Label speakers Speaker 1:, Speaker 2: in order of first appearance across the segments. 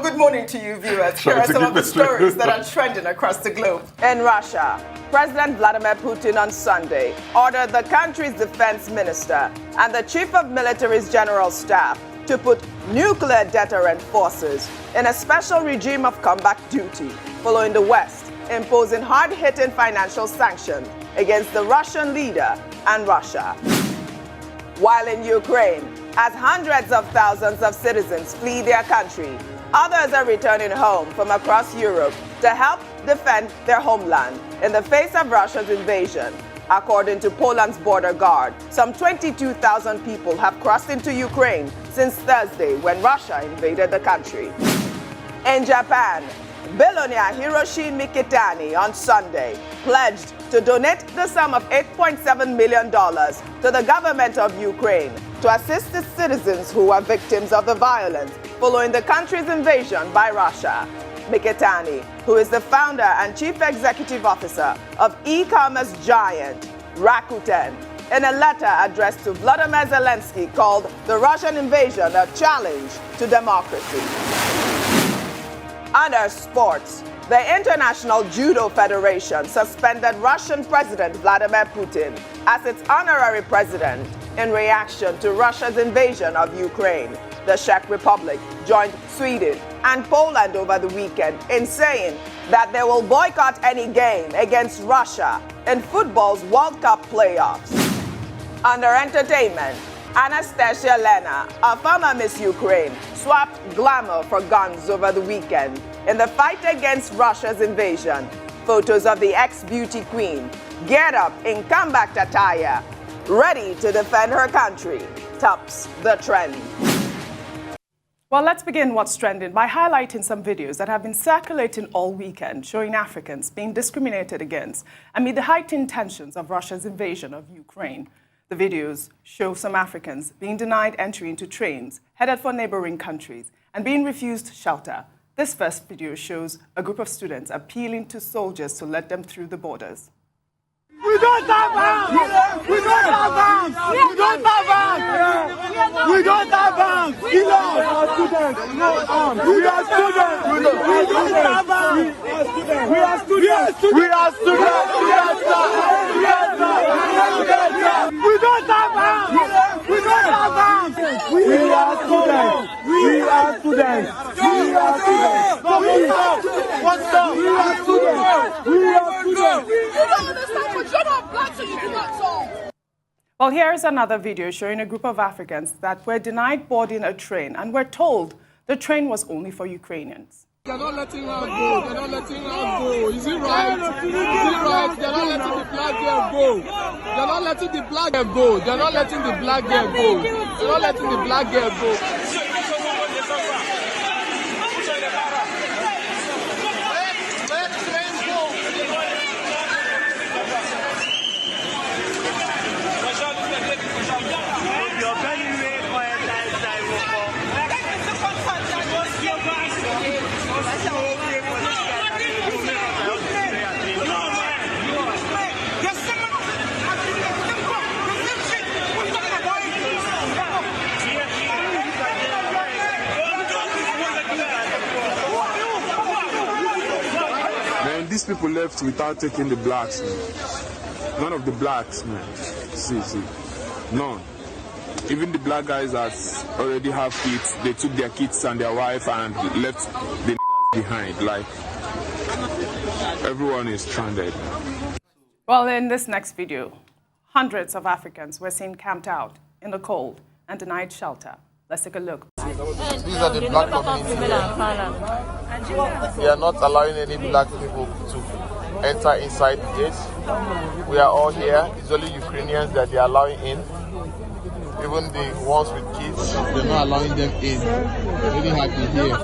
Speaker 1: Well, good morning to you, viewers. Here are some of the stories that are trending across the globe. In Russia, President Vladimir Putin on Sunday ordered the country's defense minister and the chief of military's general staff to put nuclear deterrent forces in a special regime of combat duty, following the West imposing hard-hitting financial sanctions against the Russian leader and Russia. While in Ukraine, as hundreds of thousands of citizens flee their country, others are returning home from across Europe to help defend their homeland in the face of Russia's invasion. According to Poland's border guard, some 22,000 people have crossed into Ukraine since Thursday when Russia invaded the country. In Japan, billionaire Hiroshi Mikitani on Sunday pledged to donate the sum of $8.7 million to the government of Ukraine to assist its citizens who are victims of the violence following the country's invasion by Russia. Mikitani, who is the founder and chief executive officer of e-commerce giant Rakuten, in a letter addressed to Vladimir Zelensky called the Russian invasion a challenge to democracy. Under sports, the International Judo Federation suspended Russian President Vladimir Putin as its honorary president in reaction to Russia's invasion of Ukraine. The Czech Republic joined Sweden and Poland over the weekend in saying that they will boycott any game against Russia in football's World Cup playoffs. Under entertainment, Anastasia Lena, a former Miss Ukraine, swapped glamour for guns over the weekend in the fight against Russia's invasion. Photos of the ex-beauty queen geared up in combat attire, ready to defend her country, tops the trend. Well, let's begin what's trending by highlighting some videos that have been circulating all weekend showing Africans being discriminated against amid the heightened tensions of Russia's invasion of Ukraine. The videos show some Africans being denied entry into trains headed for neighboring countries and being refused shelter. This first video shows a group of students appealing to soldiers to let them through the borders.
Speaker 2: We don't have arms! We don't have arms! We don't have arms! We don't have arms! We are students! No arms! We are students! We don't have arms! We are students! We are students! We don't have arms! We don't have arms! We are students! We are students! We are students! What's up? We are students! We are students! You don't understand what you're not black, so you do not solve.
Speaker 1: Well, here is another video showing a group of Africans that were denied boarding a train and were told the train was only for Ukrainians.
Speaker 2: They're not letting her go. They're not letting her go. Is it right? Is it right? They're not letting the black girl go. They're not letting the black girl go. They're not letting the black girl go. They're not letting the black girl go.
Speaker 3: These people left without taking the blacks, man. None of the blacks, man. See. None. Even the black guys that already have kids, they took their kids and their wife and left the niggas behind. Like, everyone is stranded.
Speaker 1: Well, in this next video, hundreds of Africans were seen camped out in the cold and denied shelter. Let's take a look.
Speaker 4: These are the black community. We are not allowing any black people to enter inside the gate. We are all here. It's only Ukrainians that they are allowing in. Even the ones with kids, they're not allowing them in. They really have been here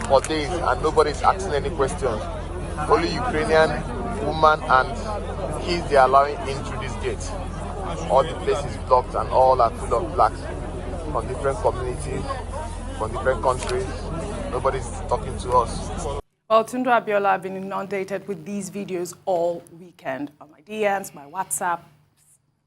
Speaker 4: for days and nobody's asking any questions. Only Ukrainian women and kids they are allowing in through this gate. All the places blocked and all are full of blacks from different communities, from different countries. Nobody's talking to us.
Speaker 1: Well, Tunde Abiola, I've been inundated with these videos all weekend on my DMs, my WhatsApp.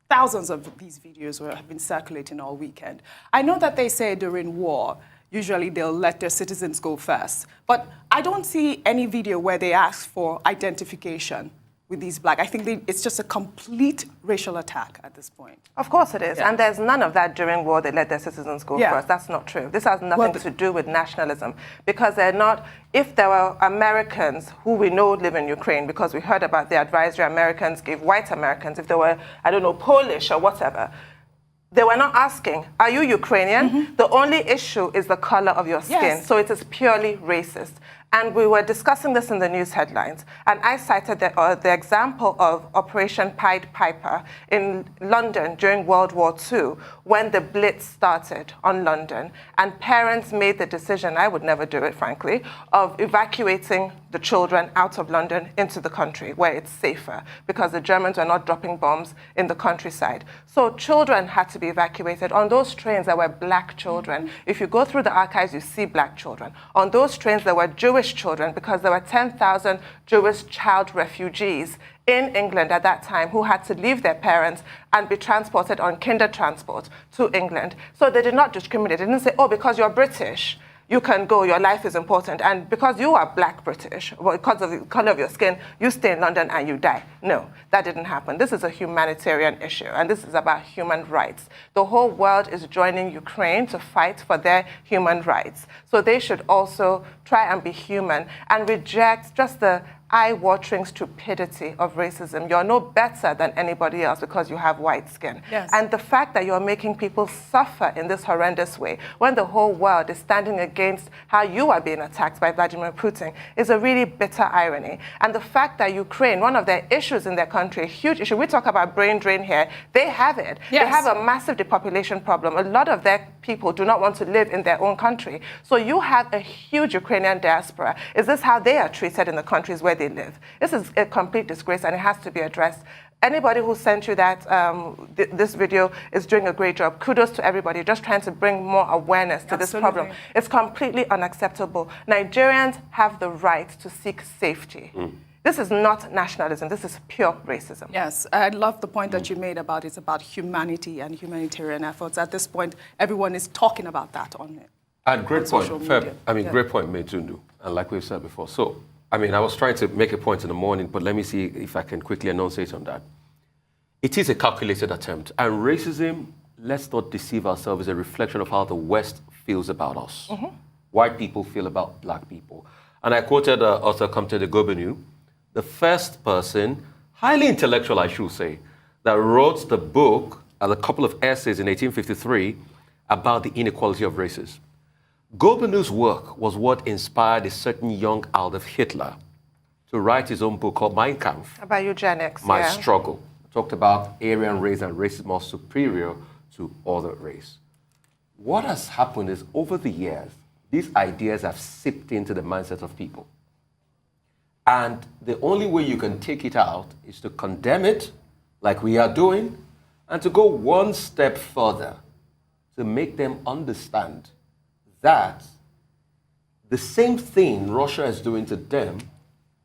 Speaker 1: Thousands of these videos have been circulating all weekend. I know that they say during war, usually they'll let their citizens go first. But I don't see any video where they ask for identification with these black. I think it's just a complete racial attack at this point.
Speaker 5: Of course it is. Yeah. And there's none of that during war. They let their citizens go first. That's not true. This has nothing to do with nationalism, because they're not, if there were Americans who we know live in Ukraine, because we heard about the advisory Americans gave white Americans, if they were, I don't know, Polish or whatever, they were not asking, are you Ukrainian? The only issue is the color of your skin. So it is purely racist. And we were discussing this in the news headlines. And I cited the example of Operation Pied Piper in London during World War II, when the Blitz started on London. And parents made the decision, I would never do it, frankly, of evacuating the children out of London into the country, where it's safer, because the Germans were not dropping bombs in the countryside. So children had to be evacuated. On those trains, there were black children. If you go through the archives, you see black children. On those trains, there were Jewish children, because there were 10,000 Jewish child refugees in England at that time who had to leave their parents and be transported on kinder transport to England. So they did not discriminate. They didn't say, oh, because you're British, you can go, your life is important. And because you are black British, well, because of the color of your skin, you stay in London and you die. No, that didn't happen. This is a humanitarian issue, and this is about human rights. The whole world is joining Ukraine to fight for their human rights. So they should also try and be human and reject just the eye-watering stupidity of racism. You're no better than anybody else because you have white skin.
Speaker 1: Yes.
Speaker 5: And the fact that you're making people suffer in this horrendous way, when the whole world is standing against how you are being attacked by Vladimir Putin, is a really bitter irony. And the fact that Ukraine, one of their issues in their country, a huge issue, we talk about brain drain here, they have it. Yes. They have a massive depopulation problem. A lot of their people do not want to live in their own country. So you have a huge Ukrainian diaspora. Is this how they are treated in the countries where they live? This is a complete disgrace, and it has to be addressed. Anybody who sent you that this video is doing a great job. Kudos to everybody, just trying to bring more awareness to this problem. It's completely unacceptable. Nigerians have the right to seek safety. This is not nationalism. This is pure racism.
Speaker 1: Yes, I love the point that you made about it's about humanity and humanitarian efforts. At this point, everyone is talking about that on it.
Speaker 6: And great point, great point made, Tundu. And like we've said before, so I was trying to make a point in the morning, but let me see if I can quickly enunciate on that. It is a calculated attempt. And racism, let's not deceive ourselves, is a reflection of how the West feels about us. White people feel about black people. And I quoted author Comte de Gobineau, the first person, highly intellectual, I should say, that wrote the book and a couple of essays in 1853 about the inequality of races. Gobineau's work was what inspired a certain young Adolf Hitler to write his own book called Mein Kampf.
Speaker 5: About eugenics,
Speaker 6: My Struggle. Talked about Aryan race and racism are superior to other race. What has happened is, over the years, these ideas have seeped into the mindset of people. And the only way you can take it out is to condemn it, like we are doing, and to go one step further to make them understand that the same thing Russia is doing to them,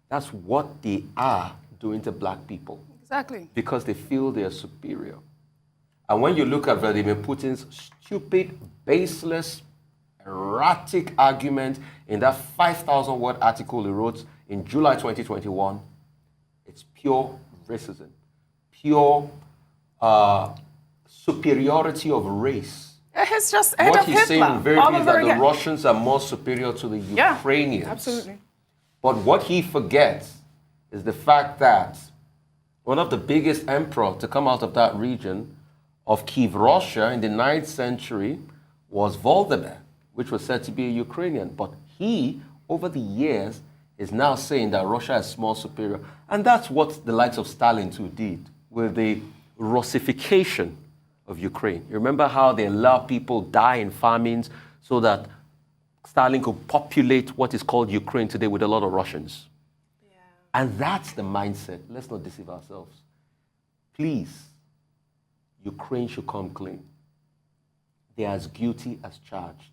Speaker 6: that's what they are doing to black people.
Speaker 1: Exactly. Because
Speaker 6: they feel they are superior. And when you look at Vladimir Putin's stupid, baseless, erratic argument in that 5,000-word article he wrote in July 2021, it's pure racism, pure superiority of race.
Speaker 1: It's just Adolf
Speaker 6: What he's
Speaker 1: Hitler,
Speaker 6: saying very clearly is that the Russians are more superior to the Ukrainians.
Speaker 1: Absolutely.
Speaker 6: But what he forgets is the fact that one of the biggest emperors to come out of that region of Kiev, Russia, in the 9th century was Volodymyr, which was said to be a Ukrainian. But he, over the years, is now saying that Russia is more superior. And that's what the likes of Stalin too did with the Russification of Ukraine. You remember how they allowed people die in famines so that Stalin could populate what is called Ukraine today with a lot of Russians. Yeah. And that's the mindset. Let's not deceive ourselves. Please, Ukraine should come clean. They are as guilty as charged.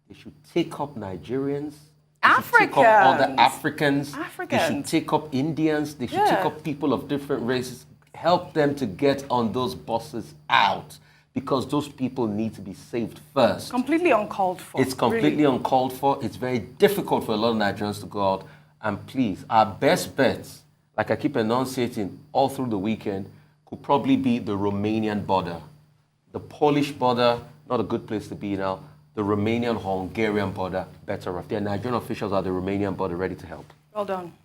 Speaker 6: They should take up Nigerians.
Speaker 1: Africans.
Speaker 6: Take up other Africans. They should take up Indians. They should take up people of different races. Help them to get on those buses out. because those people need to be saved first.
Speaker 1: Completely uncalled for.
Speaker 6: It's completely uncalled for. It's very difficult for a lot of Nigerians to go out. And please, our best bets, like I keep enunciating all through the weekend, could probably be the Romanian border. The Polish border, not a good place to be now. The Romanian-Hungarian border, better off. Their Nigerian officials are the Romanian border ready to help.
Speaker 1: Well done.